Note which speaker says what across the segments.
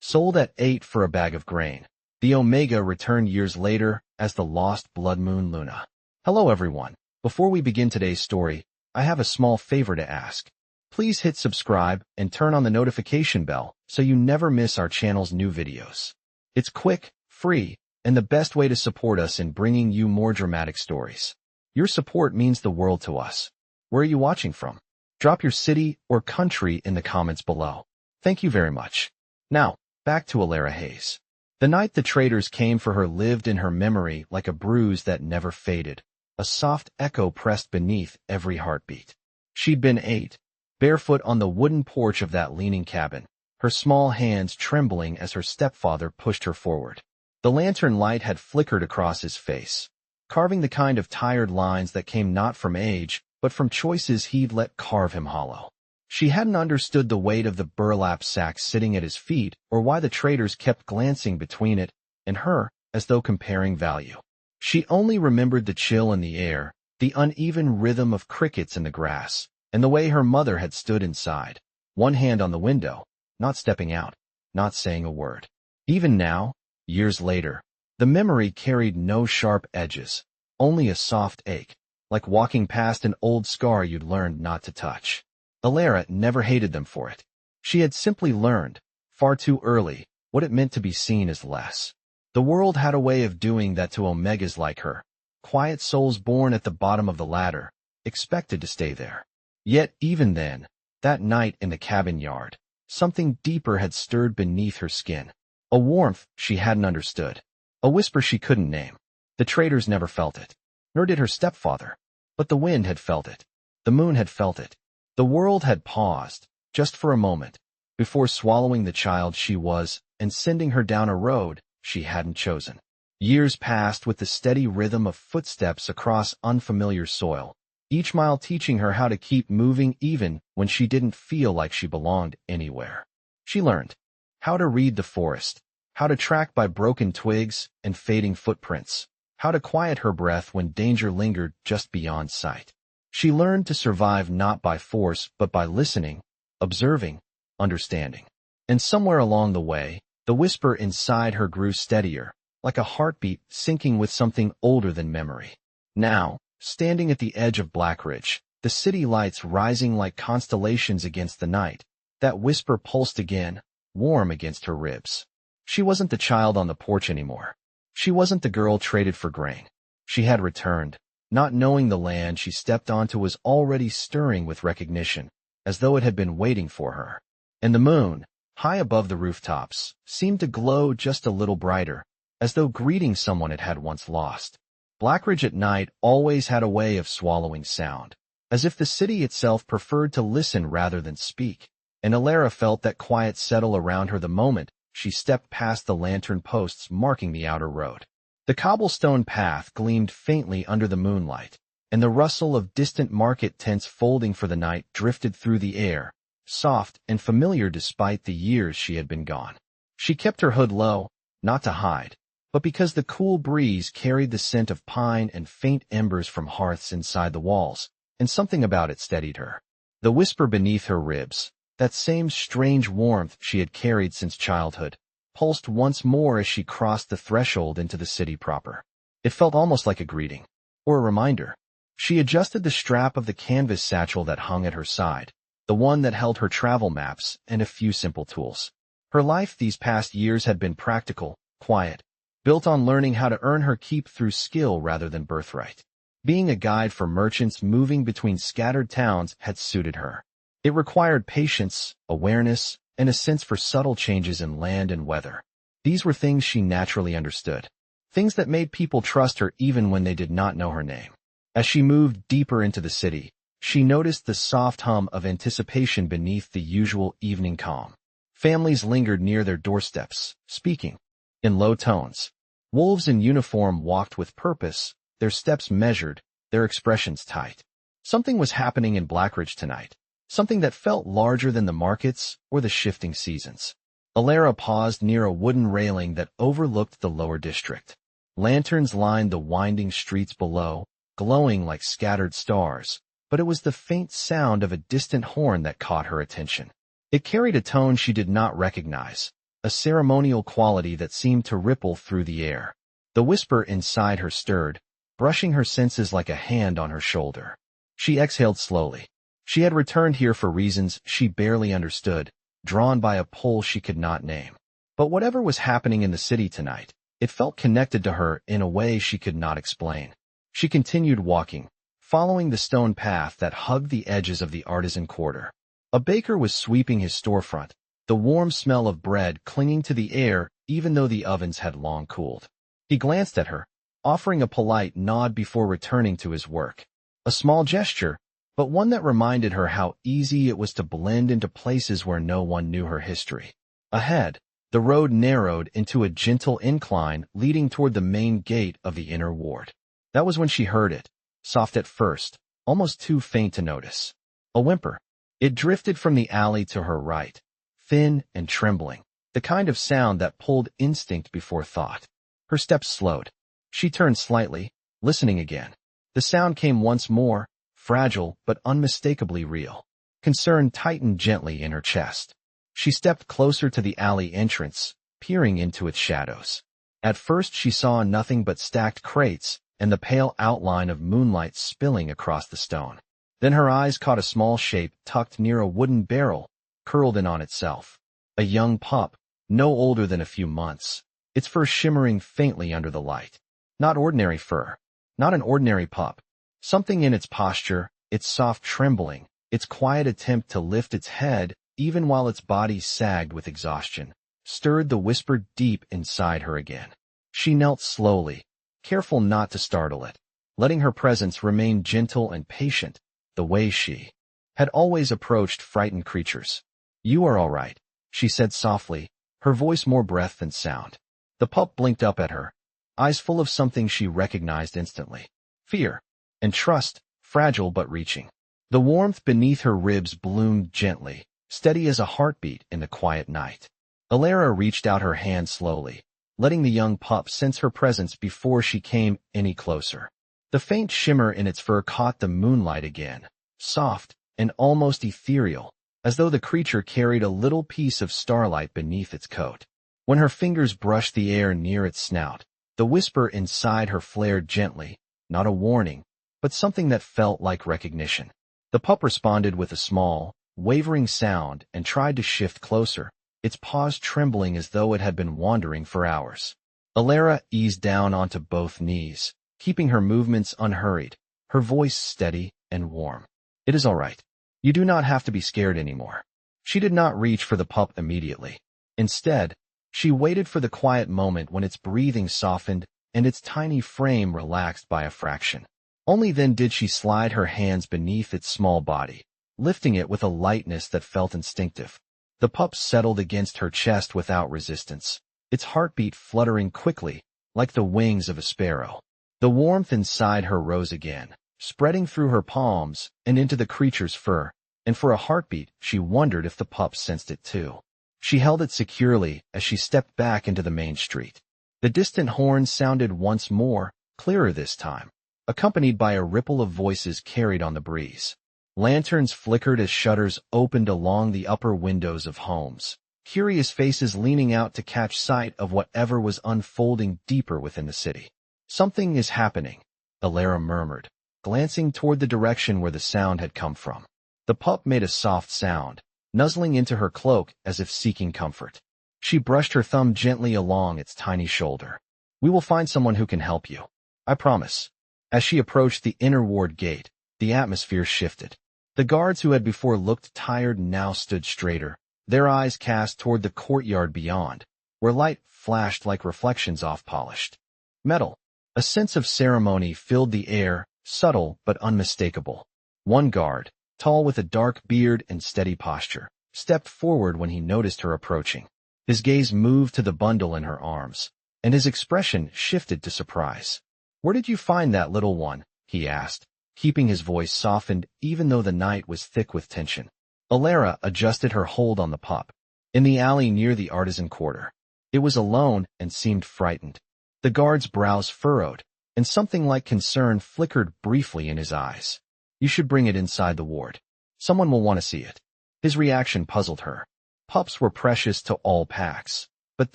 Speaker 1: sold at 8 for a bag of grain. The Omega returned years later as the lost Bloodmoon Luna. Hello everyone. Before we begin today's story, I have a small favor to ask. Please hit subscribe and turn on the notification bell so you never miss our channel's new videos. It's quick, free, and the best way to support us in bringing you more dramatic stories. Your support means the world to us. Where are you watching from? Drop your city or country in the comments below. Thank you very much. Now, back to Alara Hayes. The night the traders came for her lived in her memory like a bruise that never faded. A soft echo pressed beneath every heartbeat. She'd been 8, barefoot on the wooden porch of that leaning cabin, her small hands trembling as her stepfather pushed her forward. The lantern light had flickered across his face, carving the kind of tired lines that came not from age, but from choices he'd let carve him hollow. She hadn't understood the weight of the burlap sack sitting at his feet or why the traders kept glancing between it and her as though comparing value. She only remembered the chill in the air, the uneven rhythm of crickets in the grass, and the way her mother had stood inside, one hand on the window, not stepping out, not saying a word. Even now, years later, the memory carried no sharp edges, only a soft ache, like walking past an old scar you'd learned not to touch. Alara never hated them for it. She had simply learned, far too early, what it meant to be seen as less. The world had a way of doing that to Omegas like her, quiet souls born at the bottom of the ladder, expected to stay there. Yet even then, that night in the cabin yard, something deeper had stirred beneath her skin. A warmth she hadn't understood. A whisper she couldn't name. The traders never felt it. Nor did her stepfather. But the wind had felt it. The moon had felt it. The world had paused, just for a moment, before swallowing the child she was and sending her down a road she hadn't chosen. Years passed with the steady rhythm of footsteps across unfamiliar soil, each mile teaching her how to keep moving even when she didn't feel like she belonged anywhere. She learned how to read the forest, how to track by broken twigs and fading footprints, how to quiet her breath when danger lingered just beyond sight. She learned to survive not by force but by listening, observing, understanding. And somewhere along the way, the whisper inside her grew steadier, like a heartbeat syncing with something older than memory. Now, standing at the edge of Blackridge, the city lights rising like constellations against the night, that whisper pulsed again, warm against her ribs. She wasn't the child on the porch anymore. She wasn't the girl traded for grain. She had returned, not knowing the land she stepped onto was already stirring with recognition, as though it had been waiting for her. And the moon, high above the rooftops, seemed to glow just a little brighter, as though greeting someone it had once lost. Blackridge at night always had a way of swallowing sound, as if the city itself preferred to listen rather than speak, and Alara felt that quiet settle around her the moment she stepped past the lantern posts marking the outer road. The cobblestone path gleamed faintly under the moonlight, and the rustle of distant market tents folding for the night drifted through the air, soft and familiar despite the years she had been gone. She kept her hood low, not to hide, but because the cool breeze carried the scent of pine and faint embers from hearths inside the walls, and something about it steadied her. The whisper beneath her ribs, that same strange warmth she had carried since childhood, pulsed once more as she crossed the threshold into the city proper. It felt almost like a greeting, or a reminder. She adjusted the strap of the canvas satchel that hung at her side, the one that held her travel maps and a few simple tools. Her life these past years had been practical, quiet, built on learning how to earn her keep through skill rather than birthright. Being a guide for merchants moving between scattered towns had suited her. It required patience, awareness, and a sense for subtle changes in land and weather. These were things she naturally understood, things that made people trust her even when they did not know her name. As she moved deeper into the city, she noticed the soft hum of anticipation beneath the usual evening calm. Families lingered near their doorsteps, speaking in low tones. Wolves in uniform walked with purpose, their steps measured, their expressions tight. Something was happening in Blackridge tonight. Something that felt larger than the markets or the shifting seasons. Alara paused near a wooden railing that overlooked the lower district. Lanterns lined the winding streets below, glowing like scattered stars, but it was the faint sound of a distant horn that caught her attention. It carried a tone she did not recognize, a ceremonial quality that seemed to ripple through the air. The whisper inside her stirred, brushing her senses like a hand on her shoulder. She exhaled slowly. She had returned here for reasons she barely understood, drawn by a pull she could not name. But whatever was happening in the city tonight, it felt connected to her in a way she could not explain. She continued walking, following the stone path that hugged the edges of the artisan quarter. A baker was sweeping his storefront, the warm smell of bread clinging to the air even though the ovens had long cooled. He glanced at her, offering a polite nod before returning to his work. A small gesture, but one that reminded her how easy it was to blend into places where no one knew her history. Ahead, the road narrowed into a gentle incline leading toward the main gate of the inner ward. That was when she heard it, soft at first, almost too faint to notice. A whimper. It drifted from the alley to her right, thin and trembling, the kind of sound that pulled instinct before thought. Her steps slowed. She turned slightly, listening again. The sound came once more, fragile but unmistakably real. Concern tightened gently in her chest. She stepped closer to the alley entrance, peering into its shadows. At first she saw nothing but stacked crates and the pale outline of moonlight spilling across the stone. Then her eyes caught a small shape tucked near a wooden barrel, curled in on itself. A young pup, no older than a few months, its fur shimmering faintly under the light. Not ordinary fur. Not an ordinary pup. Something in its posture, its soft trembling, its quiet attempt to lift its head, even while its body sagged with exhaustion, stirred the whisper deep inside her again. She knelt slowly, careful not to startle it, letting her presence remain gentle and patient, the way she had always approached frightened creatures. "You are all right," she said softly, her voice more breath than sound. The pup blinked up at her, eyes full of something she recognized instantly. Fear. And trust, fragile but reaching. The warmth beneath her ribs bloomed gently, steady as a heartbeat in the quiet night. Alara reached out her hand slowly, letting the young pup sense her presence before she came any closer. The faint shimmer in its fur caught the moonlight again, soft and almost ethereal, as though the creature carried a little piece of starlight beneath its coat. When her fingers brushed the air near its snout, the whisper inside her flared gently, not a warning, but something that felt like recognition. The pup responded with a small, wavering sound and tried to shift closer, its paws trembling as though it had been wandering for hours. Alara eased down onto both knees, keeping her movements unhurried, her voice steady and warm. "It is all right. You do not have to be scared anymore." She did not reach for the pup immediately. Instead, she waited for the quiet moment when its breathing softened and its tiny frame relaxed by a fraction. Only then did she slide her hands beneath its small body, lifting it with a lightness that felt instinctive. The pup settled against her chest without resistance, its heartbeat fluttering quickly, like the wings of a sparrow. The warmth inside her rose again, spreading through her palms and into the creature's fur, and for a heartbeat she wondered if the pup sensed it too. She held it securely as she stepped back into the main street. The distant horn sounded once more, clearer this time, accompanied by a ripple of voices carried on the breeze. Lanterns flickered as shutters opened along the upper windows of homes, curious faces leaning out to catch sight of whatever was unfolding deeper within the city. "Something is happening," Alara murmured, glancing toward the direction where the sound had come from. The pup made a soft sound, nuzzling into her cloak as if seeking comfort. She brushed her thumb gently along its tiny shoulder. "We will find someone who can help you. I promise." As she approached the inner ward gate, the atmosphere shifted. The guards who had before looked tired now stood straighter, their eyes cast toward the courtyard beyond, where light flashed like reflections off polished metal. A sense of ceremony filled the air, subtle but unmistakable. One guard, tall with a dark beard and steady posture, stepped forward when he noticed her approaching. His gaze moved to the bundle in her arms, and his expression shifted to surprise. "Where did you find that little one?" he asked, keeping his voice softened even though the night was thick with tension. Alara adjusted her hold on the pup. "In the alley near the artisan quarter." It was alone and seemed frightened. The guard's brows furrowed, and something like concern flickered briefly in his eyes. "You should bring it inside the ward. Someone will want to see it." His reaction puzzled her. Pups were precious to all packs, but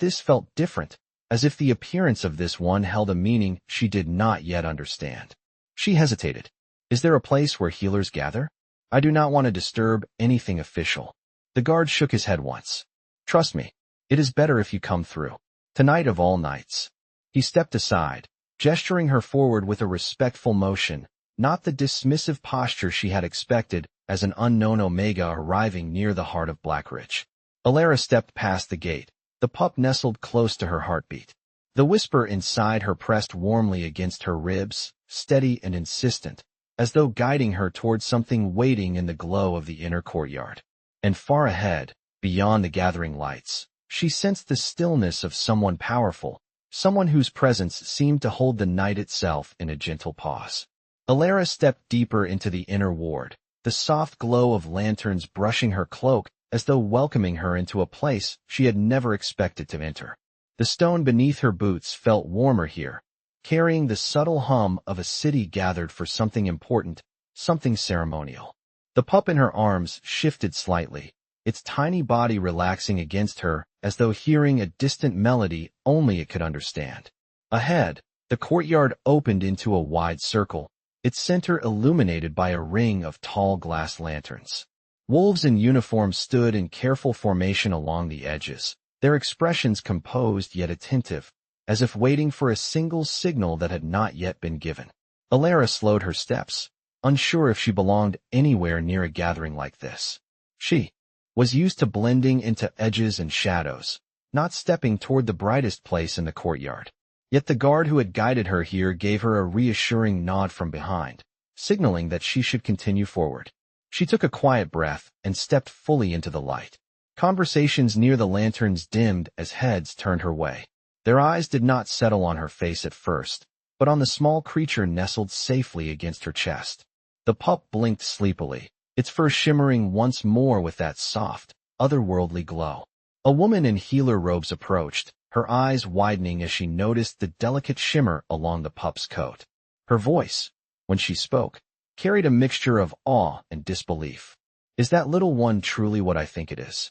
Speaker 1: this felt different, as if the appearance of this one held a meaning she did not yet understand. She hesitated. Is there a place where healers gather? I do not want to disturb anything official. The guard shook his head once. Trust me, it is better if you come through. Tonight of all nights. He stepped aside, gesturing her forward with a respectful motion, not the dismissive posture she had expected as an unknown Omega arriving near the heart of Blackridge. Alara stepped past the gate, the pup nestled close to her heartbeat. The whisper inside her pressed warmly against her ribs, steady and insistent, as though guiding her towards something waiting in the glow of the inner courtyard. And far ahead, beyond the gathering lights, she sensed the stillness of someone powerful, someone whose presence seemed to hold the night itself in a gentle pause. Alara stepped deeper into the inner ward, the soft glow of lanterns brushing her cloak as though welcoming her into a place she had never expected to enter. The stone beneath her boots felt warmer here, carrying the subtle hum of a city gathered for something important, something ceremonial. The pup in her arms shifted slightly, its tiny body relaxing against her as though hearing a distant melody only it could understand. Ahead, the courtyard opened into a wide circle, its center illuminated by a ring of tall glass lanterns. Wolves in uniform stood in careful formation along the edges, their expressions composed yet attentive, as if waiting for a single signal that had not yet been given. Alara slowed her steps, unsure if she belonged anywhere near a gathering like this. She was used to blending into edges and shadows, not stepping toward the brightest place in the courtyard. Yet the guard who had guided her here gave her a reassuring nod from behind, signaling that she should continue forward. She took a quiet breath and stepped fully into the light. Conversations near the lanterns dimmed as heads turned her way. Their eyes did not settle on her face at first, but on the small creature nestled safely against her chest. The pup blinked sleepily, its fur shimmering once more with that soft, otherworldly glow. A woman in healer robes approached, her eyes widening as she noticed the delicate shimmer along the pup's coat. Her voice, when she spoke, carried a mixture of awe and disbelief. Is that little one truly what I think it is?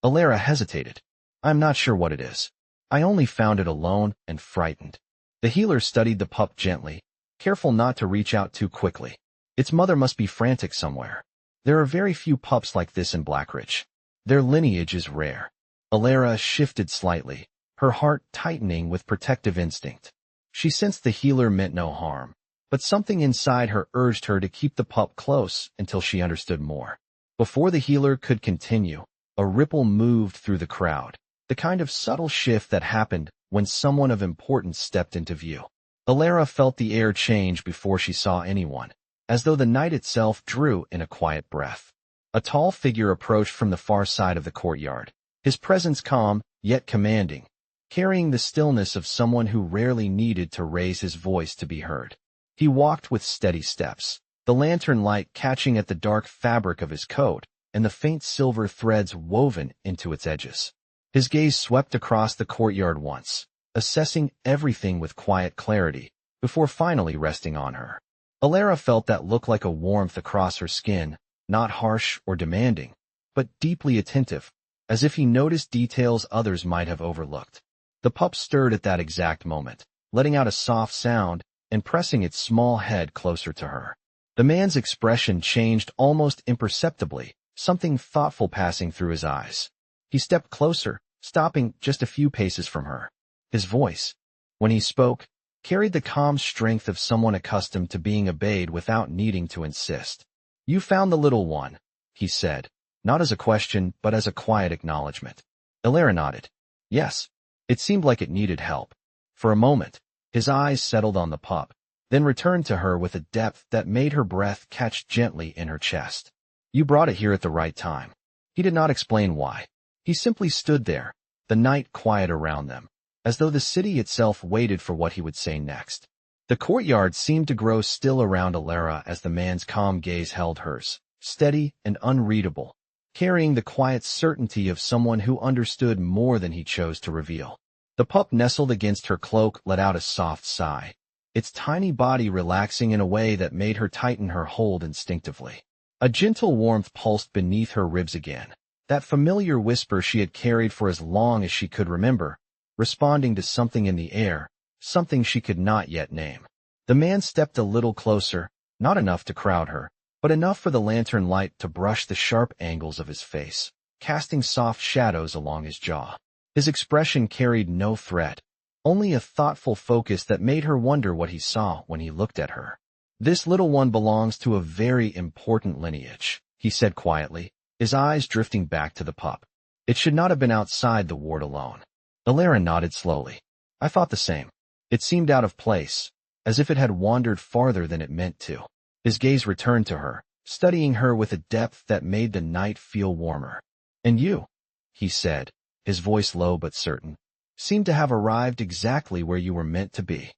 Speaker 1: Alara hesitated. I'm not sure what it is. I only found it alone and frightened. The healer studied the pup gently, careful not to reach out too quickly. Its mother must be frantic somewhere. There are very few pups like this in Blackridge. Their lineage is rare. Alara shifted slightly, her heart tightening with protective instinct. She sensed the healer meant no harm, but something inside her urged her to keep the pup close until she understood more. Before the healer could continue, a ripple moved through the crowd, the kind of subtle shift that happened when someone of importance stepped into view. Alara felt the air change before she saw anyone, as though the night itself drew in a quiet breath. A tall figure approached from the far side of the courtyard, his presence calm, yet commanding, carrying the stillness of someone who rarely needed to raise his voice to be heard. He walked with steady steps, the lantern light catching at the dark fabric of his coat and the faint silver threads woven into its edges. His gaze swept across the courtyard once, assessing everything with quiet clarity, before finally resting on her. Alara felt that look like a warmth across her skin, not harsh or demanding, but deeply attentive, as if he noticed details others might have overlooked. The pup stirred at that exact moment, letting out a soft sound and pressing its small head closer to her. The man's expression changed almost imperceptibly, something thoughtful passing through his eyes. He stepped closer, stopping just a few paces from her. His voice, when he spoke, carried the calm strength of someone accustomed to being obeyed without needing to insist. You found the little one, he said, not as a question but as a quiet acknowledgement. Alara nodded. Yes. It seemed like it needed help. For a moment, his eyes settled on the pup, then returned to her with a depth that made her breath catch gently in her chest. You brought it here at the right time. He did not explain why. He simply stood there, the night quiet around them, as though the city itself waited for what he would say next. The courtyard seemed to grow still around Alara as the man's calm gaze held hers, steady and unreadable, carrying the quiet certainty of someone who understood more than he chose to reveal. The pup nestled against her cloak let out a soft sigh, its tiny body relaxing in a way that made her tighten her hold instinctively. A gentle warmth pulsed beneath her ribs again, That familiar whisper she had carried for as long as she could remember, responding to something in the air, something she could not yet name. The man stepped a little closer, not enough to crowd her, but enough for the lantern light to brush the sharp angles of his face, casting soft shadows along his jaw. His expression carried no threat, only a thoughtful focus that made her wonder what he saw when he looked at her. "This little one belongs to a very important lineage," he said quietly, his eyes drifting back to the pup. "It should not have been outside the ward alone." Alara nodded slowly. "I thought the same. It seemed out of place, as if it had wandered farther than it meant to." His gaze returned to her, studying her with a depth that made the night feel warmer. "And you," he said, his voice low but certain, "seem to have arrived exactly where you were meant to be."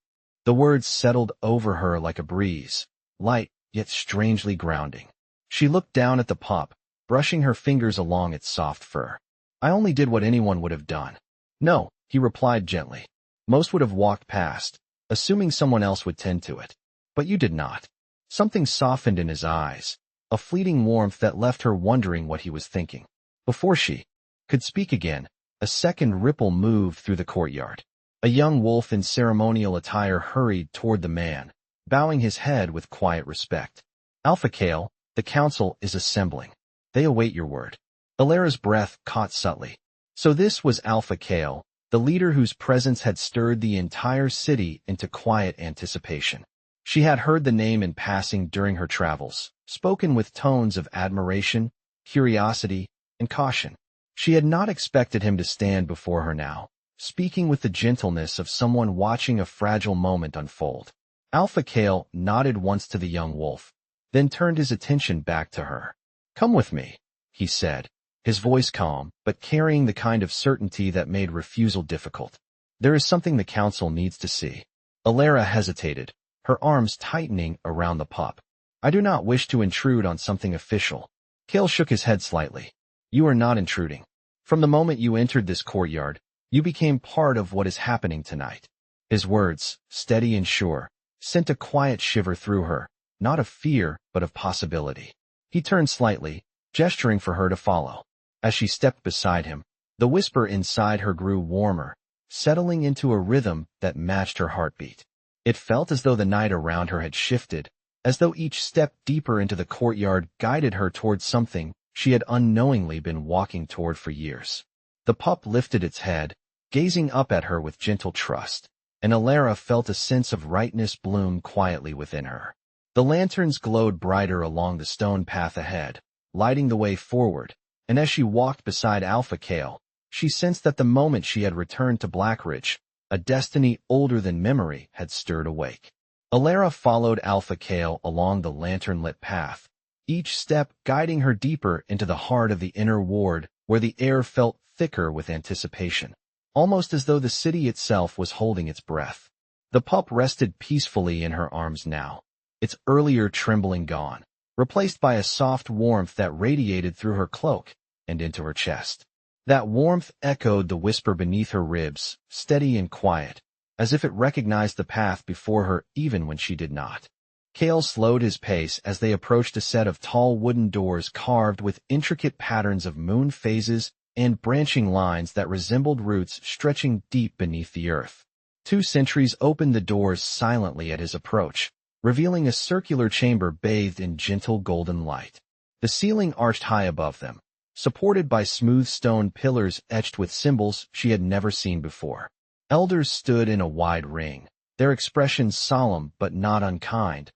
Speaker 1: The words settled over her like a breeze, light yet strangely grounding. She looked down at the pup, brushing her fingers along its soft fur. "I only did what anyone would have done." "No," he replied gently. "Most would have walked past, assuming someone else would tend to it. But you did not." Something softened in his eyes, a fleeting warmth that left her wondering what he was thinking. Before she could speak again, a second ripple moved through the courtyard. A young wolf in ceremonial attire hurried toward the man, bowing his head with quiet respect. "Alpha Kale, the council is assembling. They await your word." Alara's breath caught subtly. So this was Alpha Kale, the leader whose presence had stirred the entire city into quiet anticipation. She had heard the name in passing during her travels, spoken with tones of admiration, curiosity, and caution. She had not expected him to stand before her now, speaking with the gentleness of someone watching a fragile moment unfold. Alpha Kale nodded once to the young wolf, then turned his attention back to her. "Come with me," he said, his voice calm, but carrying the kind of certainty that made refusal difficult. "There is something the council needs to see." Alara hesitated, her arms tightening around the pup. "I do not wish to intrude on something official." Kale shook his head slightly. "You are not intruding. From the moment you entered this courtyard, you became part of what is happening tonight." His words, steady and sure, sent a quiet shiver through her, not of fear, but of possibility. He turned slightly, gesturing for her to follow. As she stepped beside him, the whisper inside her grew warmer, settling into a rhythm that matched her heartbeat. It felt as though the night around her had shifted, as though each step deeper into the courtyard guided her towards something she had unknowingly been walking toward for years. The pup lifted its head, gazing up at her with gentle trust, and Alara felt a sense of rightness bloom quietly within her. The lanterns glowed brighter along the stone path ahead, lighting the way forward, and as she walked beside Alpha Kale, she sensed that the moment she had returned to Blackridge, a destiny older than memory had stirred awake. Alara followed Alpha Kale along the lantern-lit path, each step guiding her deeper into the heart of the inner ward, where the air felt thicker with anticipation, almost as though the city itself was holding its breath. The pup rested peacefully in her arms now, its earlier trembling gone, replaced by a soft warmth that radiated through her cloak and into her chest. That warmth echoed the whisper beneath her ribs, steady and quiet, as if it recognized the path before her even when she did not. Kale slowed his pace as they approached a set of tall wooden doors carved with intricate patterns of moon phases and branching lines that resembled roots stretching deep beneath the earth. 2 sentries opened the doors silently at his approach, revealing a circular chamber bathed in gentle golden light. The ceiling arched high above them, supported by smooth stone pillars etched with symbols she had never seen before. Elders stood in a wide ring, their expressions solemn but not unkind,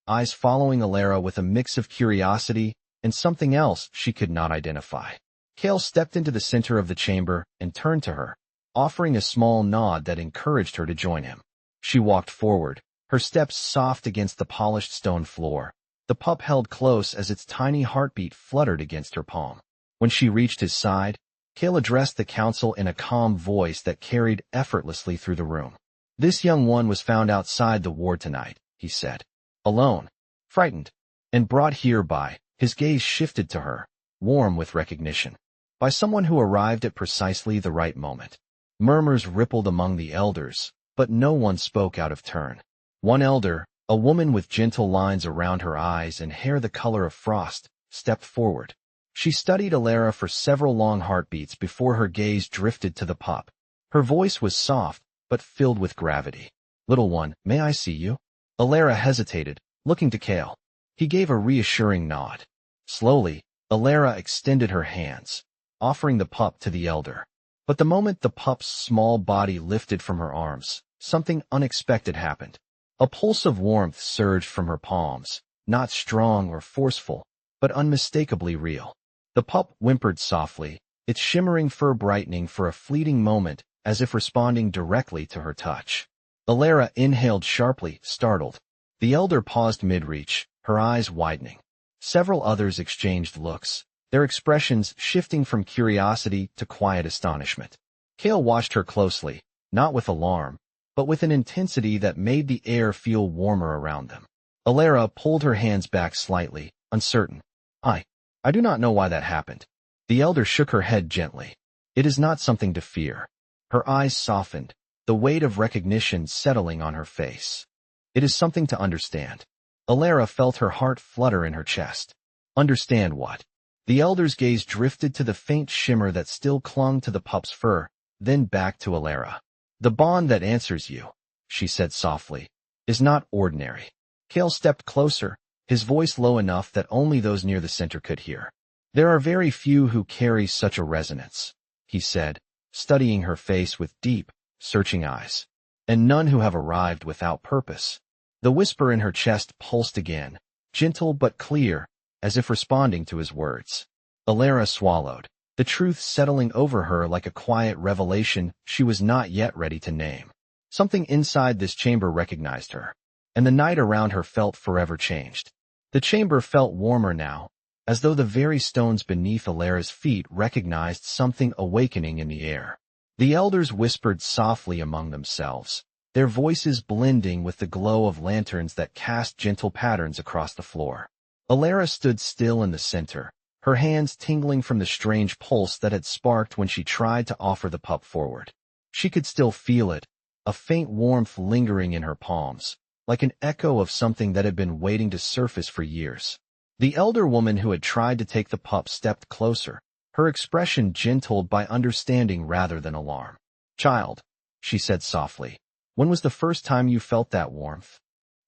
Speaker 1: eyes following Alara with a mix of curiosity and something else she could not identify. Kale stepped into the center of the chamber and turned to her, offering a small nod that encouraged her to join him. She walked forward, her steps soft against the polished stone floor, the pup held close as its tiny heartbeat fluttered against her palm. When she reached his side, Kale addressed the council in a calm voice that carried effortlessly through the room. "This young one was found outside the ward tonight," he said. "Alone, frightened, and brought here by," his gaze shifted to her, warm with recognition, "by someone who arrived at precisely the right moment." Murmurs rippled among the elders, but no one spoke out of turn. One elder, a woman with gentle lines around her eyes and hair the color of frost, stepped forward. She studied Alara for several long heartbeats before her gaze drifted to the pup. Her voice was soft, but filled with gravity. "Little one, may I see you?" Alara hesitated, looking to Kale. He gave a reassuring nod. Slowly, Alara extended her hands, offering the pup to the elder. But the moment the pup's small body lifted from her arms, something unexpected happened. A pulse of warmth surged from her palms, not strong or forceful, but unmistakably real. The pup whimpered softly, its shimmering fur brightening for a fleeting moment as if responding directly to her touch. Alara inhaled sharply, startled. The elder paused mid-reach, her eyes widening. Several others exchanged looks, their expressions shifting from curiosity to quiet astonishment. Kale watched her closely, not with alarm, but with an intensity that made the air feel warmer around them. Alara pulled her hands back slightly, uncertain. I do not know why that happened." The elder shook her head gently. "It is not something to fear." Her eyes softened, the weight of recognition settling on her face. "It is something to understand." Alara felt her heart flutter in her chest. Understand what? The elder's gaze drifted to the faint shimmer that still clung to the pup's fur, then back to Alara. "The bond that answers you," she said softly, "is not ordinary." Kale stepped closer, his voice low enough that only those near the center could hear. "There are very few who carry such a resonance," he said, studying her face with deep, searching eyes. "And none who have arrived without purpose." The whisper in her chest pulsed again, gentle but clear, as if responding to his words. Alara swallowed, the truth settling over her like a quiet revelation she was not yet ready to name. Something inside this chamber recognized her, and the night around her felt forever changed. The chamber felt warmer now, as though the very stones beneath Alara's feet recognized something awakening in the air. The elders whispered softly among themselves, their voices blending with the glow of lanterns that cast gentle patterns across the floor. Alara stood still in the center, her hands tingling from the strange pulse that had sparked when she tried to offer the pup forward. She could still feel it, a faint warmth lingering in her palms, like an echo of something that had been waiting to surface for years. The elder woman who had tried to take the pup stepped closer, her expression gentled by understanding rather than alarm. "Child," she said softly, "when was the first time you felt that warmth?"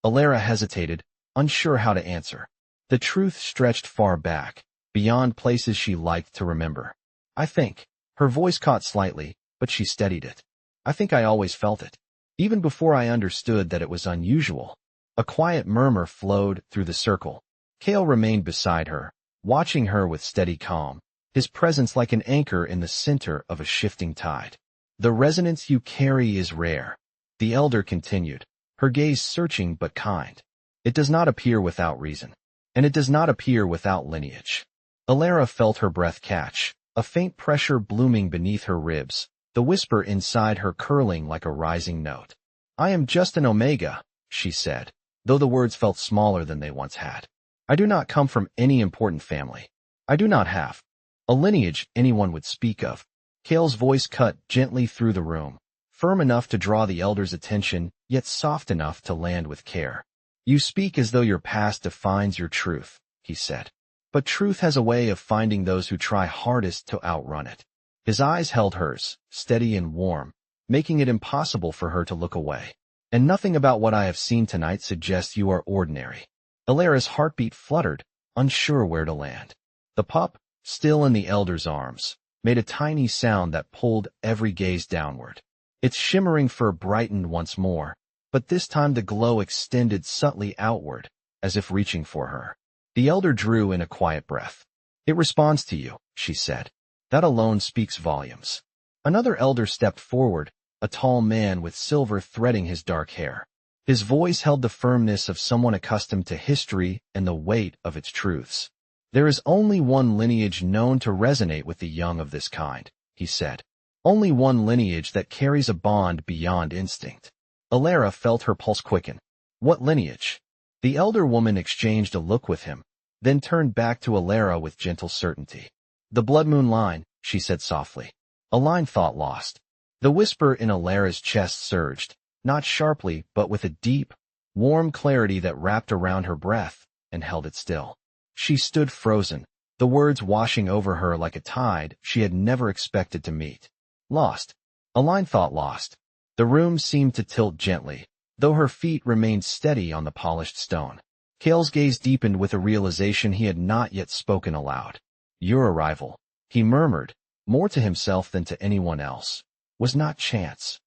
Speaker 1: Alara hesitated, unsure how to answer. The truth stretched far back, beyond places she liked to remember. "I think." Her voice caught slightly, but she steadied it. "I think I always felt it. Even before I understood that it was unusual." A quiet murmur flowed through the circle. Kale remained beside her, watching her with steady calm, his presence like an anchor in the center of a shifting tide. "The resonance you carry is rare," the elder continued, her gaze searching but kind. "It does not appear without reason, and it does not appear without lineage." Alara felt her breath catch, a faint pressure blooming beneath her ribs, the whisper inside her curling like a rising note. "I am just an omega," she said, though the words felt smaller than they once had. "I do not come from any important family. I do not have a lineage anyone would speak of." Kale's voice cut gently through the room, firm enough to draw the elder's attention, yet soft enough to land with care. "You speak as though your past defines your truth," he said. "But truth has a way of finding those who try hardest to outrun it." His eyes held hers, steady and warm, making it impossible for her to look away. "And nothing about what I have seen tonight suggests you are ordinary." Alara's heartbeat fluttered, unsure where to land. The pup, still in the elder's arms, made a tiny sound that pulled every gaze downward. Its shimmering fur brightened once more, but this time the glow extended subtly outward, as if reaching for her. The elder drew in a quiet breath. "It responds to you," she said. "That alone speaks volumes." Another elder stepped forward, a tall man with silver threading his dark hair. His voice held the firmness of someone accustomed to history and the weight of its truths. "There is only one lineage known to resonate with the young of this kind," he said. "Only one lineage that carries a bond beyond instinct." Alara felt her pulse quicken. "What lineage?" The elder woman exchanged a look with him, then turned back to Alara with gentle certainty. "The Bloodmoon line," she said softly. "A line thought lost." The whisper in Alara's chest surged, not sharply but with a deep, warm clarity that wrapped around her breath and held it still. She stood frozen, the words washing over her like a tide she had never expected to meet. Lost. Aline thought lost. The room seemed to tilt gently, though her feet remained steady on the polished stone. Cale's gaze deepened with a realization he had not yet spoken aloud. Your arrival, he murmured, more to himself than to anyone else, was not chance.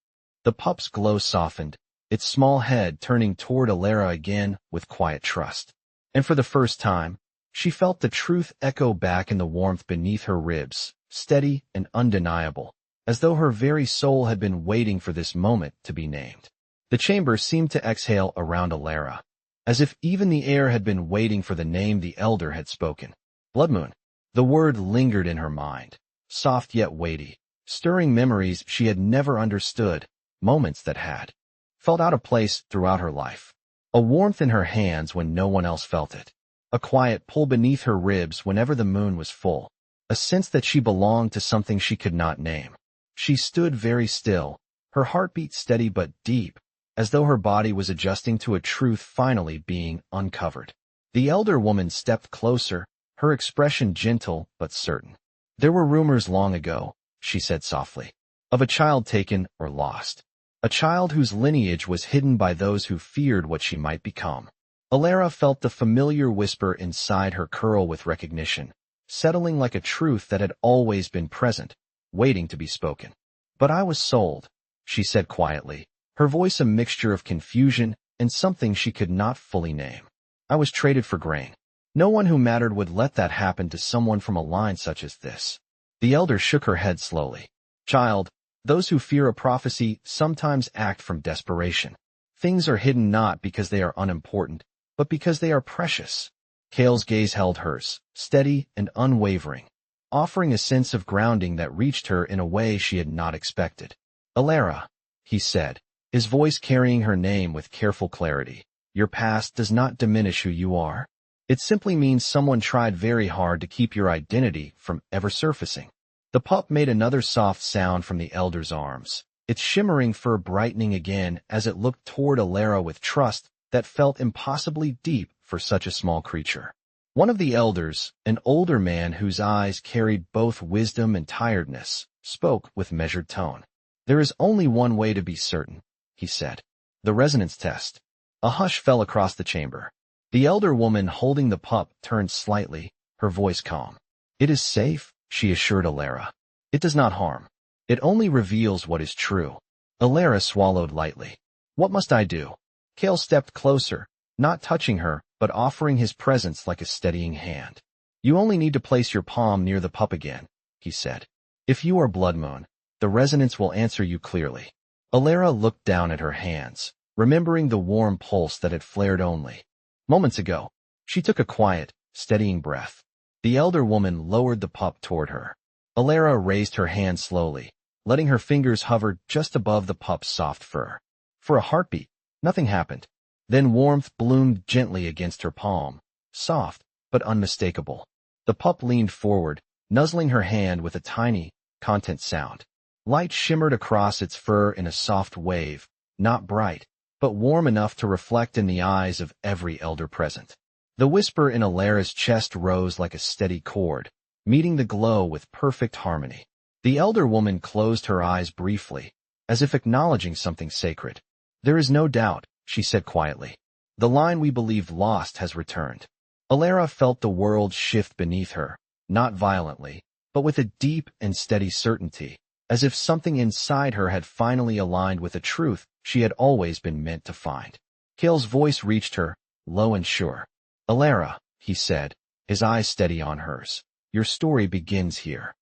Speaker 1: The pup's glow softened, its small head turning toward Alara again with quiet trust. And for the first time, she felt the truth echo back in the warmth beneath her ribs, steady and undeniable, as though her very soul had been waiting for this moment to be named. The chamber seemed to exhale around Alara, as if even the air had been waiting for the name the elder had spoken. Bloodmoon. The word lingered in her mind, soft yet weighty, stirring memories she had never understood, moments that had felt out of place throughout her life. A warmth in her hands when no one else felt it. A quiet pull beneath her ribs whenever the moon was full. A sense that she belonged to something she could not name. She stood very still, her heartbeat steady but deep, as though her body was adjusting to a truth finally being uncovered. The elder woman stepped closer, her expression gentle but certain. There were rumors long ago, she said softly, of a child taken or lost. A child whose lineage was hidden by those who feared what she might become. Alara felt the familiar whisper inside her curl with recognition, settling like a truth that had always been present, waiting to be spoken. But I was sold, she said quietly, her voice a mixture of confusion and something she could not fully name. I was traded for grain. No one who mattered would let that happen to someone from a line such as this. The elder shook her head slowly. Child, those who fear a prophecy sometimes act from desperation. Things are hidden not because they are unimportant, but because they are precious. Cale's gaze held hers, steady and unwavering, offering a sense of grounding that reached her in a way she had not expected. Alara, he said, his voice carrying her name with careful clarity. Your past does not diminish who you are. It simply means someone tried very hard to keep your identity from ever surfacing. The pup made another soft sound from the elder's arms, its shimmering fur brightening again as it looked toward Alara with trust that felt impossibly deep for such a small creature. One of the elders, an older man whose eyes carried both wisdom and tiredness, spoke with measured tone. There is only one way to be certain, he said. The resonance test. A hush fell across the chamber. The elder woman holding the pup turned slightly, her voice calm. It is safe, she assured Alara. It does not harm. It only reveals what is true. Alara swallowed lightly. What must I do? Cale stepped closer, not touching her, but offering his presence like a steadying hand. You only need to place your palm near the pup again, he said. If you are Bloodmoon, the resonance will answer you clearly. Alara looked down at her hands, remembering the warm pulse that had flared only moments ago. She took a quiet, steadying breath. The elder woman lowered the pup toward her. Alara raised her hand slowly, letting her fingers hover just above the pup's soft fur. For a heartbeat, nothing happened. Then warmth bloomed gently against her palm, soft but unmistakable. The pup leaned forward, nuzzling her hand with a tiny, content sound. Light shimmered across its fur in a soft wave, not bright, but warm enough to reflect in the eyes of every elder present. The whisper in Alara's chest rose like a steady chord, meeting the glow with perfect harmony. The elder woman closed her eyes briefly, as if acknowledging something sacred. There is no doubt, she said quietly. The line we believed lost has returned. Alara felt the world shift beneath her, not violently, but with a deep and steady certainty, as if something inside her had finally aligned with a truth she had always been meant to find. Cale's voice reached her, low and sure. Alara, he said, his eyes steady on hers. Your story begins here.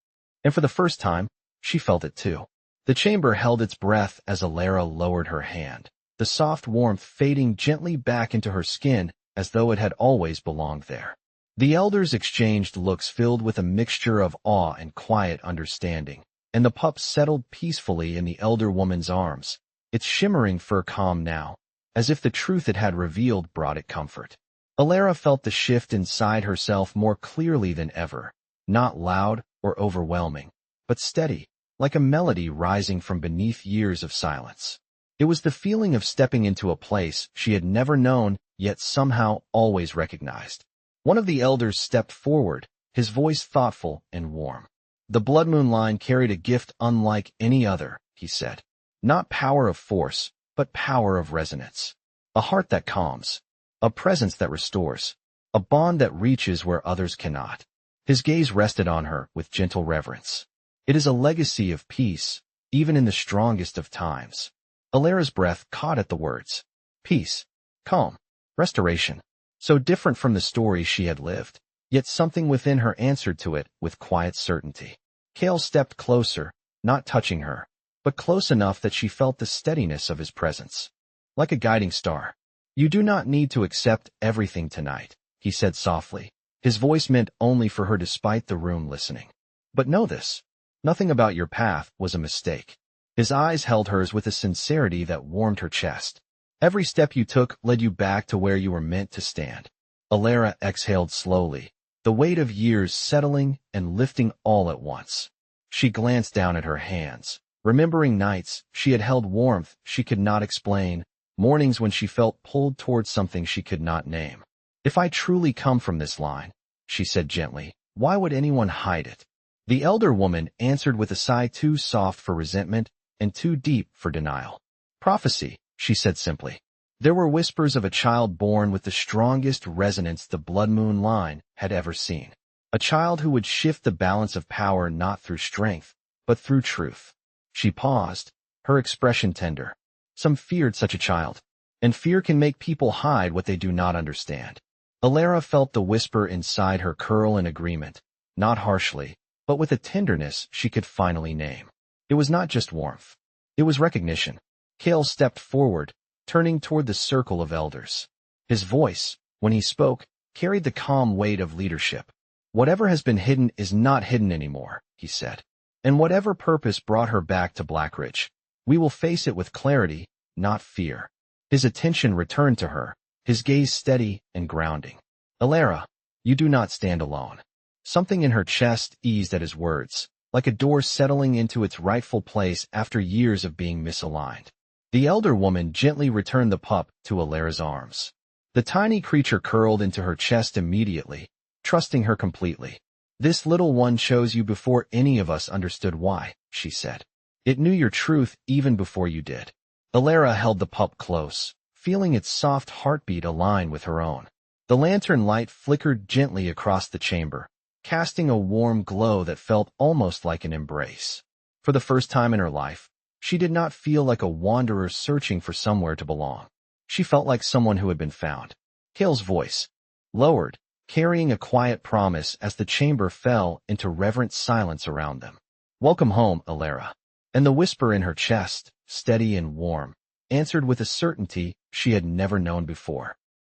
Speaker 1: And for the first time, she felt it too. The chamber held its breath as Alara lowered her hand, the soft warmth fading gently back into her skin as though it had always belonged there. The elders exchanged looks filled with a mixture of awe and quiet understanding, and the pup settled peacefully in the elder woman's arms, its shimmering fur calm now, as if the truth it had revealed brought it comfort. Alara felt the shift inside herself more clearly than ever, not loud or overwhelming, but steady, like a melody rising from beneath years of silence. It was the feeling of stepping into a place she had never known, yet somehow always recognized. One of the elders stepped forward, his voice thoughtful and warm. The Bloodmoon line carried a gift unlike any other, he said. Not power of force, but power of resonance. A heart that calms. A presence that restores. A bond that reaches where others cannot. His gaze rested on her with gentle reverence. It is a legacy of peace, even in the strongest of times. Alera's breath caught at the words. Peace. Calm. Restoration. So different from the story she had lived. Yet something within her answered to it with quiet certainty. Kale stepped closer, not touching her, but close enough that she felt the steadiness of his presence. Like a guiding star. You do not need to accept everything tonight, he said softly. His voice meant only for her despite the room listening. But know this. Nothing about your path was a mistake. His eyes held hers with a sincerity that warmed her chest. Every step you took led you back to where you were meant to stand. Alera exhaled slowly, the weight of years settling and lifting all at once. She glanced down at her hands, remembering nights she had held warmth she could not explain, mornings when she felt pulled towards something she could not name. If I truly come from this line, she said gently, why would anyone hide it? The elder woman answered with a sigh too soft for resentment and too deep for denial. Prophecy, she said simply. There were whispers of a child born with the strongest resonance the Bloodmoon line had ever seen. A child who would shift the balance of power not through strength, but through truth. She paused, her expression tender. Some feared such a child, and fear can make people hide what they do not understand. Alera felt the whisper inside her curl in agreement, not harshly, but with a tenderness she could finally name. It was not just warmth. It was recognition. Kale stepped forward, turning toward the circle of elders. His voice, when he spoke, carried the calm weight of leadership. Whatever has been hidden is not hidden anymore, he said. And whatever purpose brought her back to Blackridge, we will face it with clarity, not fear. His attention returned to her, his gaze steady and grounding. Alera, you do not stand alone. Something in her chest eased at his words, like a door settling into its rightful place after years of being misaligned. The elder woman gently returned the pup to Alera's arms. The tiny creature curled into her chest immediately, trusting her completely. This little one chose you before any of us understood why, she said. It knew your truth even before you did. Alera held the pup close, feeling its soft heartbeat align with her own. The lantern light flickered gently across the chamber, casting a warm glow that felt almost like an embrace. For the first time in her life, she did not feel like a wanderer searching for somewhere to belong. She felt like someone who had been found. Kale's voice, lowered, carrying a quiet promise as the chamber fell into reverent silence around them. Welcome home, Alera. And the whisper in her chest, steady and warm, answered with a certainty she had never known before.